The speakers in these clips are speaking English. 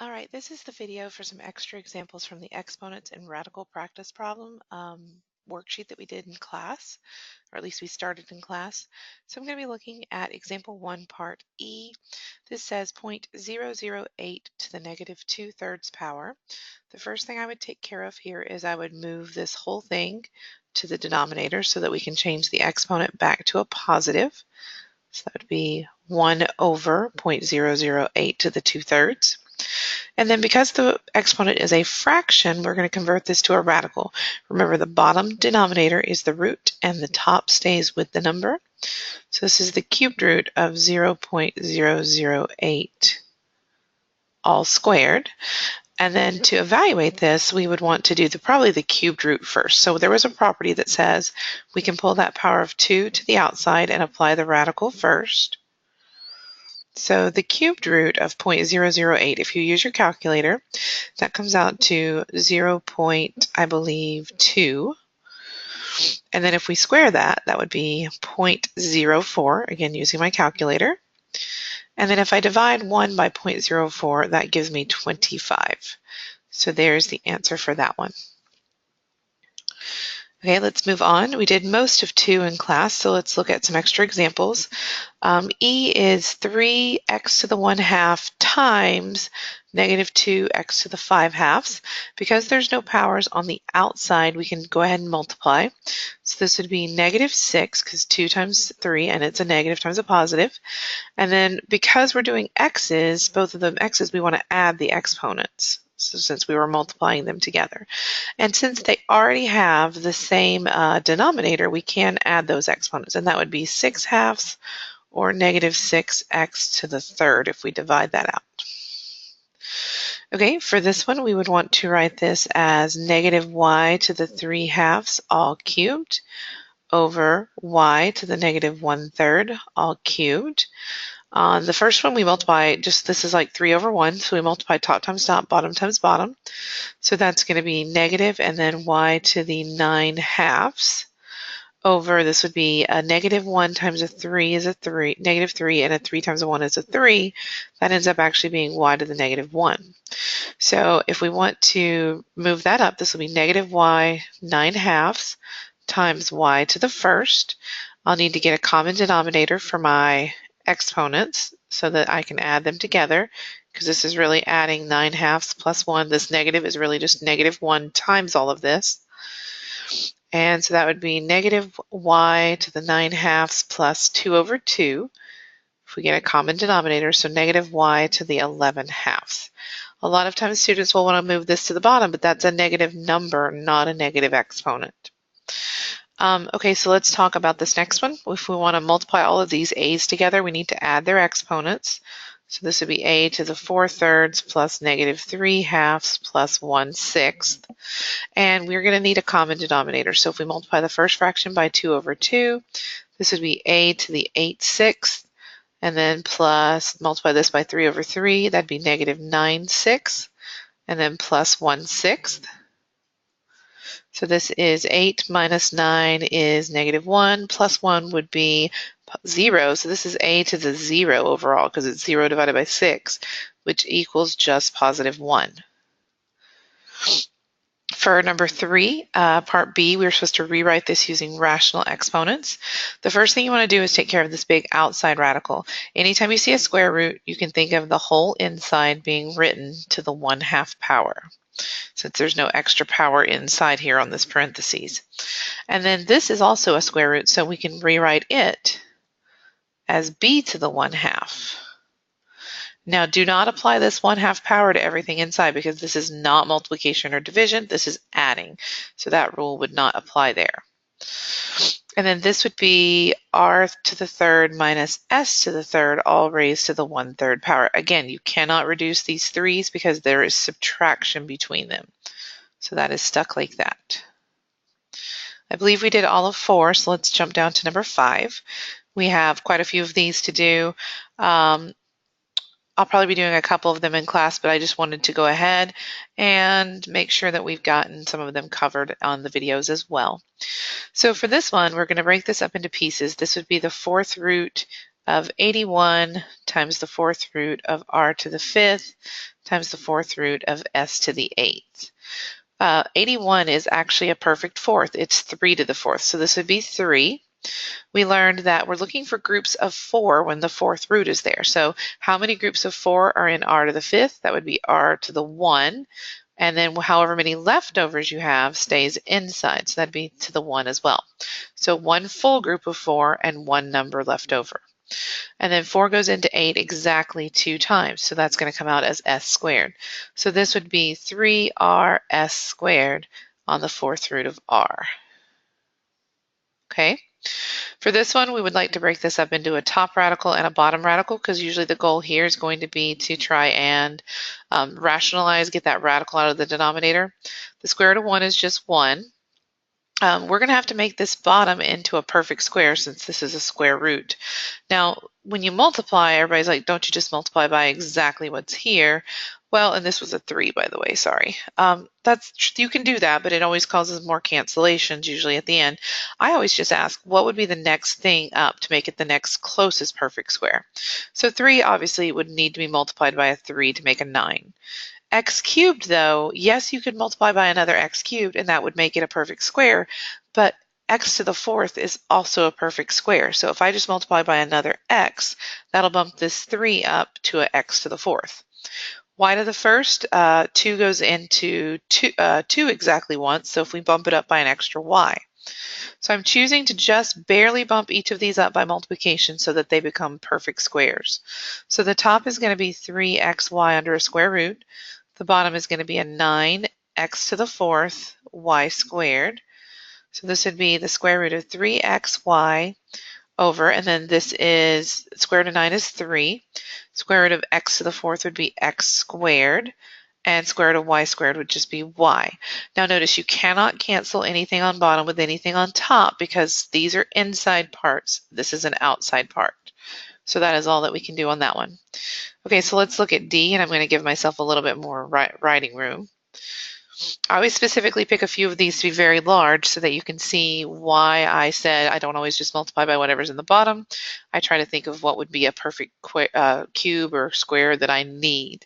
All right, this is the video for some extra examples from the exponents and radical practice problem worksheet that we did in class, or at least we started in class. So I'm going to be looking at example 1, part E. This says 0.008 to the negative 2/3 power. The first thing I would take care of here is I would move this whole thing to the denominator so that we can change the exponent back to a positive. So that would be 1 over 0.008 to the 2/3. And then because the exponent is a fraction, we're going to convert this to a radical. Remember, the bottom denominator is the root and the top stays with the number. So this is the cubed root of 0.008 all squared. And then to evaluate this, we would want to do probably the cubed root first. So there was a property that says we can pull that power of 2 to the outside and apply the radical first. So the cubed root of 0.008, if you use your calculator, that comes out to 0. I believe 2. And then if we square that, that would be 0.04, again using my calculator. And then if I divide 1 by 0.04, that gives me 25. So there's the answer for that one. Okay, let's move on. We did most of 2 in class, so let's look at some extra examples. E is 3x to the 1/2 times negative 2x to the 5/2. Because there's no powers on the outside, we can go ahead and multiply. So this would be negative 6, because 2 times 3, and it's a negative times a positive. And then because we're doing x's, both of them x's, we want to add the exponents. So since we were multiplying them together. And since they already have the same denominator, we can add those exponents. And that would be 6/2 or negative 6x to the 3rd if we divide that out. Okay, for this one, we would want to write this as negative y to the 3/2 all cubed over y to the negative 1/3 all cubed. On the first one, we multiply, this is like 3 over 1, so we multiply top times top, bottom times bottom. So that's going to be negative, and then y to the 9/2 over, this would be a negative 1 times a 3 is a 3, negative 3, and a 3 times a 1 is a 3. That ends up actually being y to the negative 1. So if we want to move that up, this will be negative y 9/2 times y to the 1st. I'll need to get a common denominator for my exponents so that I can add them together, because this is really adding 9/2 plus 1. This negative is really just negative 1 times all of this. And so that would be negative y to the 9/2 plus 2 over 2 if we get a common denominator, so negative y to the 11/2. A lot of times students will want to move this to the bottom, but that's a negative number, not a negative exponent. Okay, so let's talk about this next one. If we want to multiply all of these a's together, we need to add their exponents. So this would be a to the 4/3 plus negative 3/2 plus 1/6. And we're going to need a common denominator. So if we multiply the first fraction by 2 over 2, this would be a to the 8/6. And then plus, multiply this by 3 over 3, that'd be negative 9/6. And then plus 1/6. So this is 8 minus 9 is negative 1, plus 1 would be 0. So this is a to the 0 overall, because it's 0 divided by 6, which equals just positive 1. For number 3, part B, we were supposed to rewrite this using rational exponents. The first thing you want to do is take care of this big outside radical. Anytime you see a square root, you can think of the whole inside being written to the 1/2 power, since there's no extra power inside here on this parentheses. And then this is also a square root, so we can rewrite it as b to the 1/2. Now do not apply this 1/2 power to everything inside, because this is not multiplication or division, this is adding. So that rule would not apply there. And then this would be r to the 3rd minus s to the 3rd, all raised to the 1/3 power. Again, you cannot reduce these 3's because there is subtraction between them. So that is stuck like that. I believe we did all of 4, so let's jump down to number 5. We have quite a few of these to do. I'll probably be doing a couple of them in class, but I just wanted to go ahead and make sure that we've gotten some of them covered on the videos as well. So for this one, we're going to break this up into pieces. This would be the 4th root of 81 times the fourth root of r to the fifth times the fourth root of s to the eighth. 81 is actually a perfect fourth. It's 3 to the fourth, so this would be 3. We learned that we're looking for groups of 4 when the fourth root is there. So how many groups of 4 are in r to the fifth? That would be r to the 1. And then however many leftovers you have stays inside, so that'd be to the 1 as well. So one full group of 4 and one number left over. And then 4 goes into 8 exactly 2 times, so that's going to come out as s squared. So this would be 3rs squared on the fourth root of r. Okay? For this one, we would like to break this up into a top radical and a bottom radical, because usually the goal here is going to be to try and rationalize, get that radical out of the denominator. The square root of 1 is just 1. We're going to have to make this bottom into a perfect square since this is a square root. Now, when you multiply, everybody's like, don't you just multiply by exactly what's here? Well, and this was a 3, by the way, sorry. You can do that, but it always causes more cancellations usually at the end. I always just ask, what would be the next thing up to make it the next closest perfect square? So 3 obviously would need to be multiplied by a 3 to make a 9. X cubed, though, yes, you could multiply by another x cubed, and that would make it a perfect square, but x to the fourth is also a perfect square. So if I just multiply by another x, that'll bump this 3 up to an x to the fourth. Y to the first, 2 goes into 2 exactly once, so if we bump it up by an extra y. So I'm choosing to just barely bump each of these up by multiplication so that they become perfect squares. So the top is going to be 3xy under a square root. The bottom is going to be a 9x to the fourth y squared. So this would be the square root of 3xy over, and then this is, square root of 9 is 3. Square root of x to the fourth would be x squared, and square root of y squared would just be y. Now notice you cannot cancel anything on bottom with anything on top because these are inside parts. This is an outside part. So that is all that we can do on that one. Okay, so let's look at D, and I'm going to give myself a little bit more writing room. I always specifically pick a few of these to be very large so that you can see why I said I don't always just multiply by whatever's in the bottom. I try to think of what would be a perfect cube or square that I need.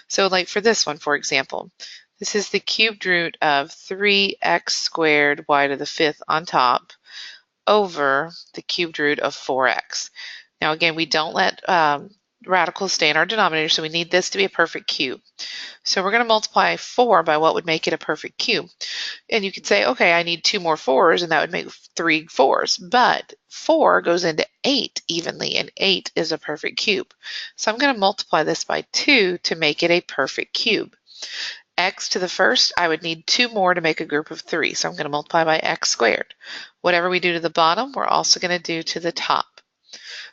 So like for this one, for example, this is the cubed root of 3x squared y to the fifth on top over the cubed root of 4x. Now again, we don't let radicals stay in our denominator, so we need this to be a perfect cube. So we're going to multiply 4 by what would make it a perfect cube. And you could say, okay, I need 2 more 4s, and that would make 3 4s. But 4 goes into 8 evenly, and 8 is a perfect cube. So I'm going to multiply this by 2 to make it a perfect cube. X to the first, I would need 2 more to make a group of 3. So I'm going to multiply by x squared. Whatever we do to the bottom, we're also going to do to the top.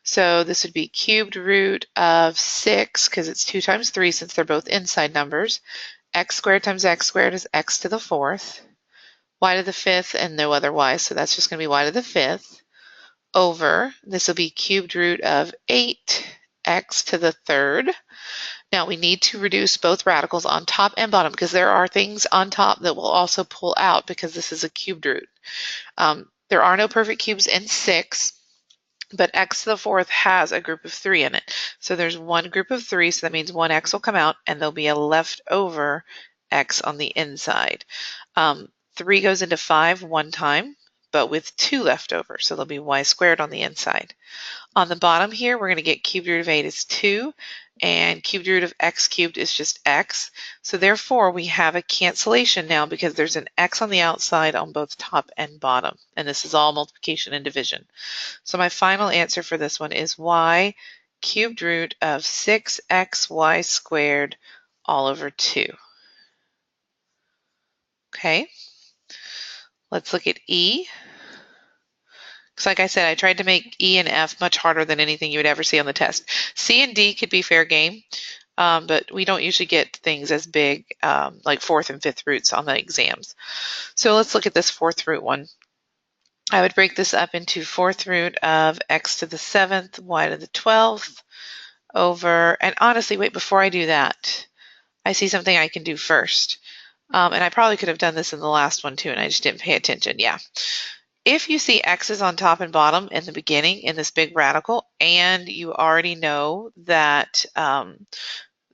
So this would be cubed root of 6, because it's 2 times 3 since they're both inside numbers. X squared times x squared is x to the fourth. Y to the fifth and no other y, so that's just going to be y to the fifth. Over, this will be cubed root of 8x to the third. Now we need to reduce both radicals on top and bottom because there are things on top that will also pull out because this is a cubed root. There are no perfect cubes in 6. But x to the fourth has a group of 3 in it. So there's one group of 3, so that means one x will come out, and there'll be a leftover x on the inside. 3 goes into 5 one time, but with 2 left over, so there'll be y squared on the inside. On the bottom here, we're going to get cubed root of 8 is 2, and cubed root of x cubed is just x. So therefore, we have a cancellation now because there's an x on the outside on both top and bottom, and this is all multiplication and division. So my final answer for this one is y cubed root of 6xy squared all over 2. Okay, let's look at E. Because like I said, I tried to make E and F much harder than anything you would ever see on the test. C and D could be fair game, but we don't usually get things as big like fourth and fifth roots on the exams. So let's look at this fourth root one. I would break this up into fourth root of x to the seventh, y to the 12th, over, and honestly, wait, before I do that, I see something I can do first. And I probably could have done this in the last one too, and I just didn't pay attention. Yeah. If you see x's on top and bottom in the beginning in this big radical, and you already know that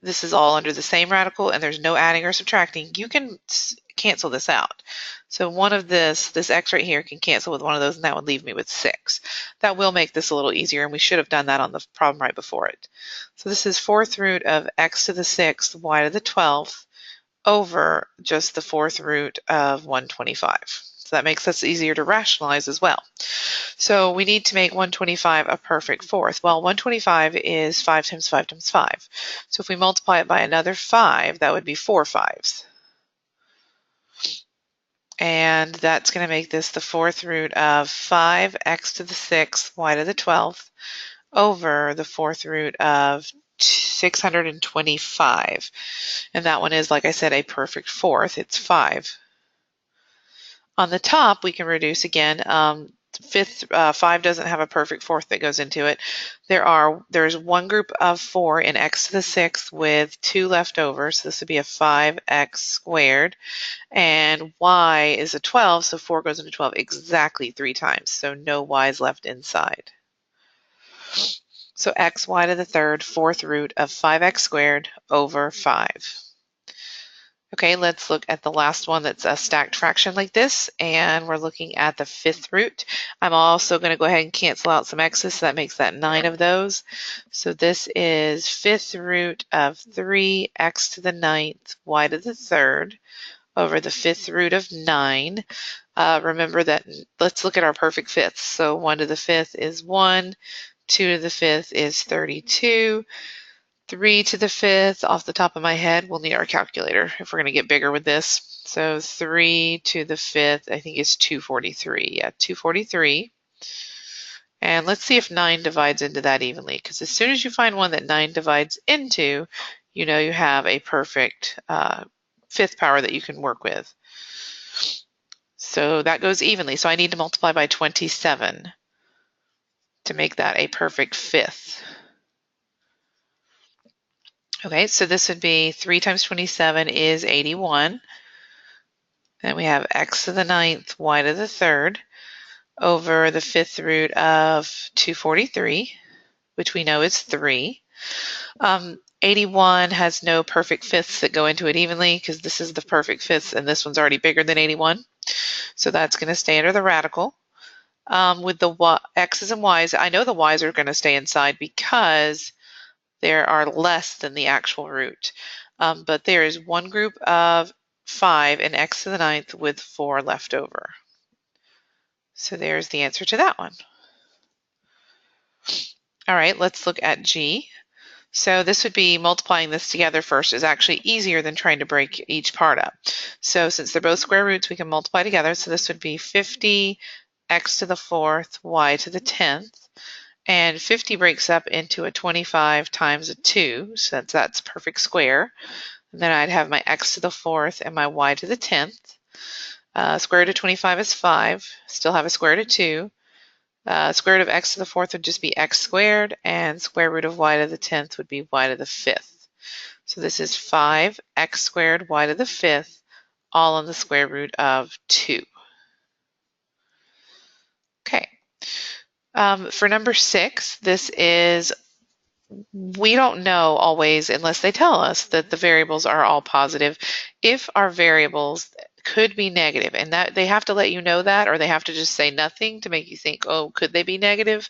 this is all under the same radical and there's no adding or subtracting, you can cancel this out. So one of this x right here can cancel with one of those, and that would leave me with 6. That will make this a little easier, and we should have done that on the problem right before it. So this is 4th root of x to the 6th y to the 12th over just the 4th root of 125. So that makes this easier to rationalize as well. So we need to make 125 a perfect fourth. Well, 125 is 5 times 5 times 5. So if we multiply it by another 5, that would be 4 5s. And that's going to make this the 4th root of 5x to the 6th y to the 12th over the 4th root of 625. And that one is, like I said, a perfect fourth. It's 5. On the top, we can reduce again. 5 doesn't have a perfect fourth that goes into it. There's one group of 4 in x to the 6th with 2 left over, so this would be a 5x squared. And y is a 12, so 4 goes into 12 exactly 3 times, so no y's left inside. So xy to the 3rd, 4th root of 5x squared over 5. Okay, let's look at the last one that's a stacked fraction like this, and we're looking at the 5th root. I'm also going to go ahead and cancel out some x's, so that makes that 9 of those. So this is 5th root of 3x to the 9th y to the 3rd over the 5th root of 9. Remember that, let's look at our perfect fifths. So 1 to the 5th is 1, 2 to the 5th is 32, 3 to the 5th, off the top of my head, we'll need our calculator if we're going to get bigger with this. So 3 to the 5th, I think is 243. Yeah, 243. And let's see if 9 divides into that evenly, because as soon as you find one that 9 divides into, you know you have a perfect fifth power that you can work with. So that goes evenly. So I need to multiply by 27 to make that a perfect fifth. Okay, so this would be 3 times 27 is 81. Then we have x to the 9th, y to the 3rd, over the 5th root of 243, which we know is 3. 81 has no perfect fifths that go into it evenly, because this is the perfect fifth, and this one's already bigger than 81. So that's going to stay under the radical. With the x's and y's, I know the y's are going to stay inside because there are less than the actual root. But there is one group of 5 in x to the 9th with 4 left over. So there's the answer to that one. All right, let's look at G. So this would be multiplying this together first is actually easier than trying to break each part up. So since they're both square roots, we can multiply together. So this would be 50 x to the 4th, y to the 10th. And 50 breaks up into a 25 times a 2, so that's perfect square. And then I'd have my x to the 4th and my y to the 10th. Square root of 25 is 5. Still have a square root of 2. Square root of x to the 4th would just be x squared, and square root of y to the 10th would be y to the 5th. So this is 5 x squared y to the 5th, all on the square root of 2. Okay. For number 6, this is, we don't know always, unless they tell us that the variables are all positive, if our variables could be negative, and that they have to let you know that, or they have to just say nothing to make you think, oh, could they be negative?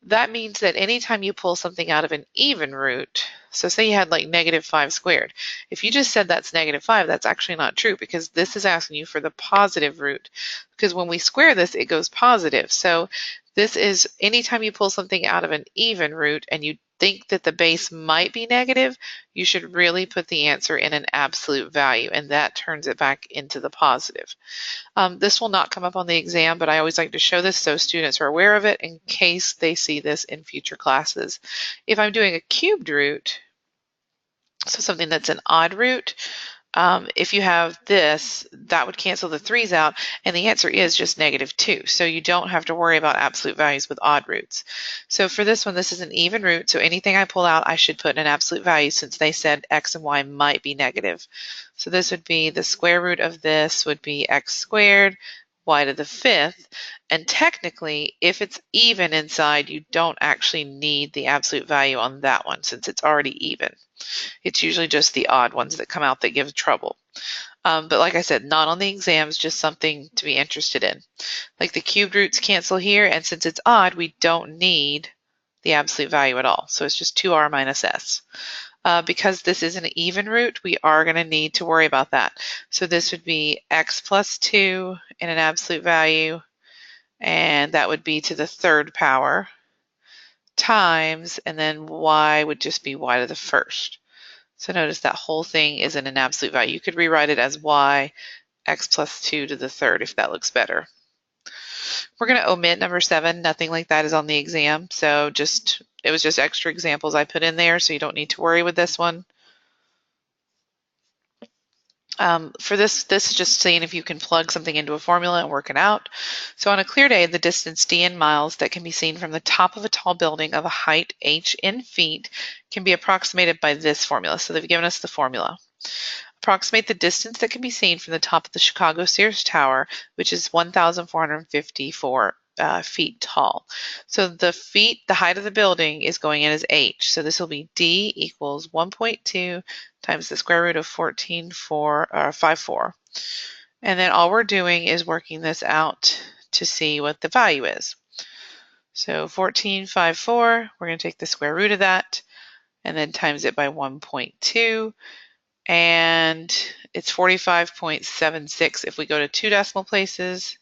That means that anytime you pull something out of an even root, so say you had like -5 squared, if you just said that's -5, that's actually not true, because this is asking you for the positive root, because when we square this, it goes positive. So this is anytime you pull something out of an even root and you think that the base might be negative, you should really put the answer in an absolute value, and that turns it back into the positive. This will not come up on the exam, but I always like to show this so students are aware of it in case they see this in future classes. If I'm doing a cubed root, so something that's an odd root, if you have this, that would cancel the 3's out, and the answer is just -2. So you don't have to worry about absolute values with odd roots. So for this one, this is an even root, so anything I pull out, I should put in an absolute value, since they said x and y might be negative. So this would be the square root of this would be x squared, y to the 5th. And technically, if it's even inside, you don't actually need the absolute value on that one since it's already even. It's usually just the odd ones that come out that give trouble. But like I said, not on the exams, just something to be interested in. Like the cubed roots cancel here, and since it's odd, we don't need the absolute value at all. So it's just 2r minus s. Because this is an even root, we are going to need to worry about that. So this would be x plus 2 in an absolute value, and that would be to the 3rd power, times, and then y would just be y to the 1st. So notice that whole thing isn't an absolute value. You could rewrite it as y x plus 2 to the 3rd if that looks better. We're going to omit number 7. Nothing like that is on the exam. So it was just extra examples I put in there, so you don't need to worry with this one. For this is just seeing if you can plug something into a formula and work it out. So on a clear day, the distance d in miles that can be seen from the top of a tall building of a height h in feet can be approximated by this formula. So they've given us the formula. Approximate the distance that can be seen from the top of the Chicago Sears Tower, which is 1,454 feet tall. So the height of the building is going in as h. So this will be d equals 1.2 times the square root of 14.54. And then all we're doing is working this out to see what the value is. So 14.54, we're going to take the square root of that and then times it by 1.2. And it's 45.76 if we go to 2 decimal places.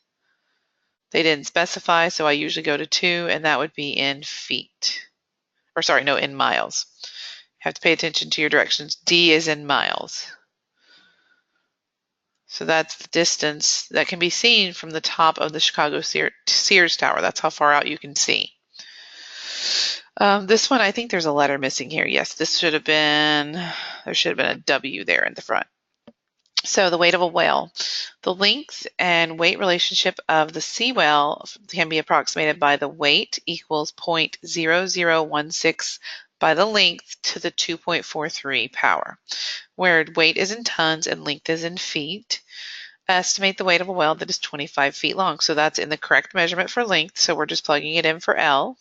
They didn't specify, so I usually go to 2, and that would be in feet. Or sorry, no, in miles. You have to pay attention to your directions. D is in miles. So that's the distance that can be seen from the top of the Chicago Sears Tower. That's how far out you can see. This one, I think there's a letter missing here. Yes, there should have been a W there in the front. So the weight of a whale. The length and weight relationship of the sea whale can be approximated by the weight equals 0.0016 by the length to the 2.43 power, where weight is in tons and length is in feet. Estimate the weight of a whale that is 25 feet long. So that's in the correct measurement for length, so we're just plugging it in for L.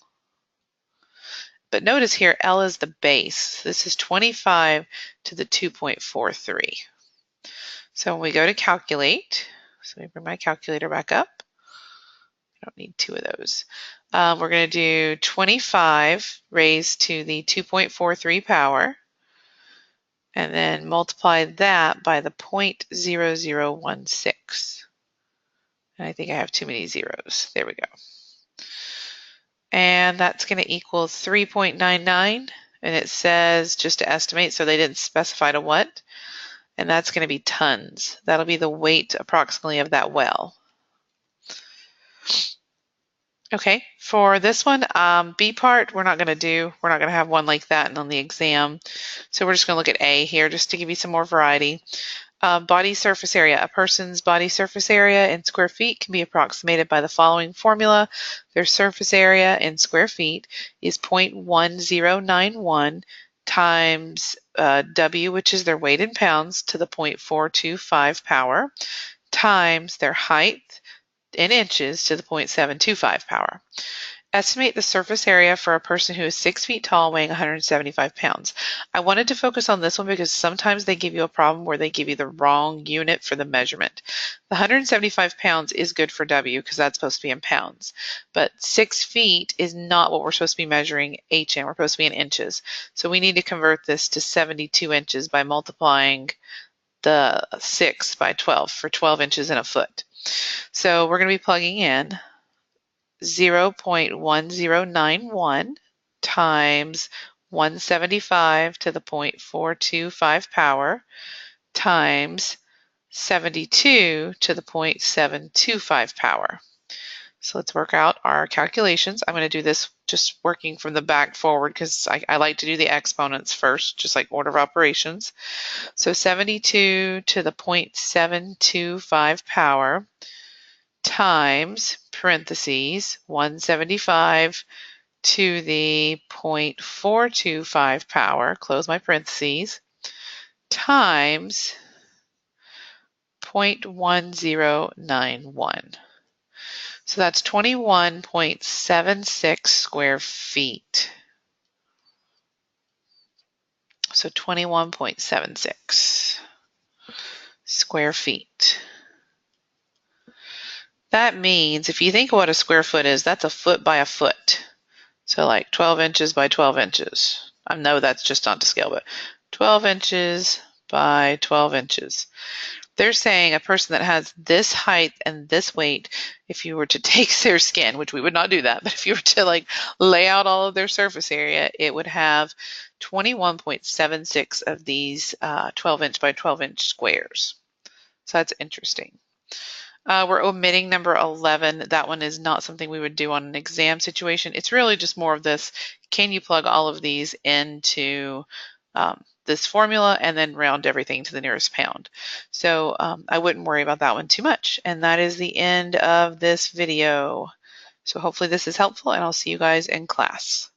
But notice here, L is the base. This is 25 to the 2.43. So when we go to calculate, so let me bring my calculator back up. I don't need 2 of those. We're going to do 25 raised to the 2.43 power, and then multiply that by the 0.0016. And I think I have too many zeros. There we go. And that's going to equal 3.99. And it says just to estimate, so they didn't specify to what. And that's going to be tons. That'll be the weight approximately of that well. Okay, for this one, B part, we're not going to have one like that on the exam. So we're just going to look at A here just to give you some more variety. Body surface area. A person's body surface area in square feet can be approximated by the following formula. Their surface area in square feet is 0.1091 times W, which is their weight in pounds, to the 0.425 power, times their height in inches to the 0.725 power. Estimate the surface area for a person who is 6 feet tall, weighing 175 pounds. I wanted to focus on this one because sometimes they give you a problem where they give you the wrong unit for the measurement. The 175 pounds is good for W because that's supposed to be in pounds, but 6 feet is not what we're supposed to be measuring H in. We're supposed to be in inches. So we need to convert this to 72 inches by multiplying the 6 by 12 for 12 inches in a foot. So we're going to be plugging in 0.1091 times 175 to the 0.425 power times 72 to the 0.725 power. So let's work out our calculations. I'm going to do this just working from the back forward because I like to do the exponents first, just like order of operations. So 72 to the 0.725 power times, parentheses, 175 to the 0.425 power, close my parentheses, times 0.1091. So that's 21.76 square feet. So 21.76 square feet. That means if you think of what a square foot is, that's a foot by a foot. So like 12 inches by 12 inches. I know that's just not to scale, but 12 inches by 12 inches. They're saying a person that has this height and this weight, if you were to take their skin, which we would not do that, but if you were to like lay out all of their surface area, it would have 21.76 of these 12 inch by 12 inch squares. So that's interesting. We're omitting number 11. That one is not something we would do on an exam situation. It's really just more of this, can you plug all of these into this formula and then round everything to the nearest pound? So I wouldn't worry about that one too much. And that is the end of this video. So hopefully this is helpful, and I'll see you guys in class.